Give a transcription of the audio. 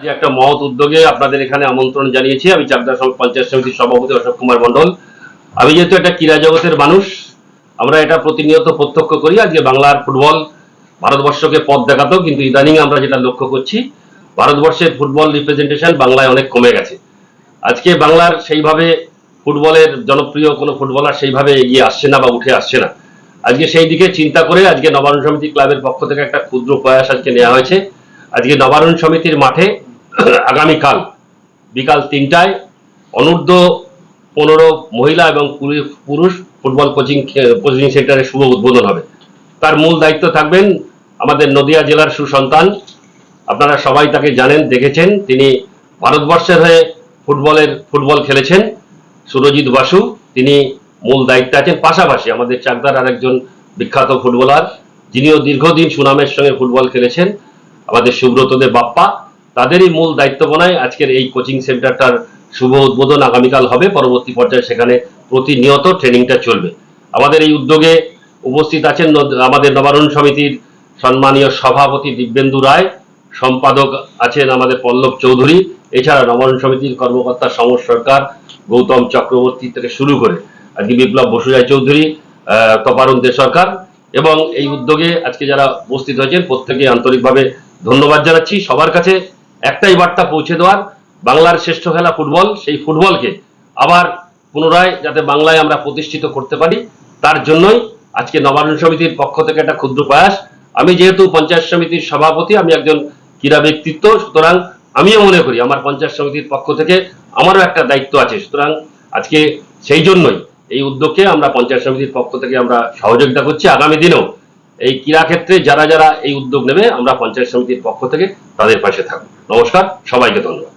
যে একটা মহৎ উদ্যোগে আপনাদের এখানে আমন্ত্রণ জানিয়েছি। আমি চাকদা পঞ্চায়েত সমিতির সভাপতি অশোক কুমার মন্ডল। আমি যেহেতু একটা ক্রীড়া জগতের মানুষ, আমরা এটা প্রতিনিয়ত প্রত্যক্ষ করি। আজকে বাংলার ফুটবল ভারতবর্ষকে পথ দেখাতো, কিন্তু ইদানিং আমরা যেটা লক্ষ্য করছি, ভারতবর্ষের ফুটবল রিপ্রেজেন্টেশন বাংলায় অনেক কমে গেছে। আজকে বাংলার সেইভাবে ফুটবলের জনপ্রিয় কোনো ফুটবলার সেইভাবে এগিয়ে আসছে না বা উঠে আসছে না। আজকে সেই দিকে চিন্তা করে আজকে নবায়ন সমিতি ক্লাবের পক্ষ থেকে একটা ক্ষুদ্র প্রয়াস আজকে নেওয়া হয়েছে। আজকে নবায়ন সমিতির মাঠে আগামীকাল বিকাল ৩টায় অনূর্ধ্ব 15 মহিলা এবং পুরুষ ফুটবল কোচিং সেন্টারের শুভ উদ্বোধন হবে। তার মূল দায়িত্ব থাকবেন আমাদের নদিয়া জেলার সুসন্তান, আপনারা সবাই তাকে জানেন, দেখেছেন, তিনি ভারতবর্ষের হয়ে ফুটবল খেলেছেন, সুরজিৎ বাসু, তিনি মূল দায়িত্বে আছেন। পাশাপাশি আমাদের চাকদার আরেকজন বিখ্যাত ফুটবলার, যিনিও দীর্ঘদিন সুনামের সঙ্গে ফুটবল খেলেছেন, আমাদের সুব্রতদের বাপ্পা, তাদেরই মূল দায়িত্বপনায় আজকের এই কোচিং সেন্টারটার শুভ উদ্বোধন আগামীকাল হবে। পরবর্তী পর্যায়ে সেখানে প্রতিনিয়ত ট্রেনিংটা চলবে। আমাদের এই উদ্যোগে উপস্থিত আছেন আমাদের নবায়ন সমিতির সম্মানীয় সভাপতি দিব্যেন্দু রায়, সম্পাদক আছেন আমাদের পল্লব চৌধুরী, এছাড়া নবায়ন সমিতির কর্মকর্তা সমর সরকার, গৌতম চক্রবর্তী থেকে শুরু করে আজকে বিপ্লব বসু রায় চৌধুরী, তপারুণ দে সরকার, এবং এই উদ্যোগে আজকে যারা উপস্থিত হয়েছেন প্রত্যেকে আন্তরিকভাবে ধন্যবাদ জানাচ্ছি। সবার কাছে একটাই বার্তা পৌঁছে দেওয়ার, বাংলার শ্রেষ্ঠ খেলা ফুটবল, সেই ফুটবলকে আবার পুনরায় যাতে বাংলায় আমরা প্রতিষ্ঠিত করতে পারি, তার জন্যই আজকে নবায়ন সমিতির পক্ষ থেকে একটা ক্ষুদ্র প্রয়াস। আমি যেহেতু পঞ্চায়েত সমিতির সভাপতি, আমি একজন ক্রীড়া ব্যক্তিত্ব, সুতরাং আমিও মনে করি আমার পঞ্চায়েত সমিতির পক্ষ থেকে আমারও একটা দায়িত্ব আছে। সুতরাং আজকে সেই জন্যই এই উদ্যোগকে আমরা পঞ্চায়েত সমিতির পক্ষ থেকে আমরা সহযোগিতা করছি। আগামী দিনেও এই ক্রীড়া ক্ষেত্রে যারা যারা এই উদ্যোগ নেবে, আমরা পঞ্চায়েত সমিতির পক্ষ থেকে তাদের পাশে থাকবো। নমস্কার, সবাইকে ধন্যবাদ।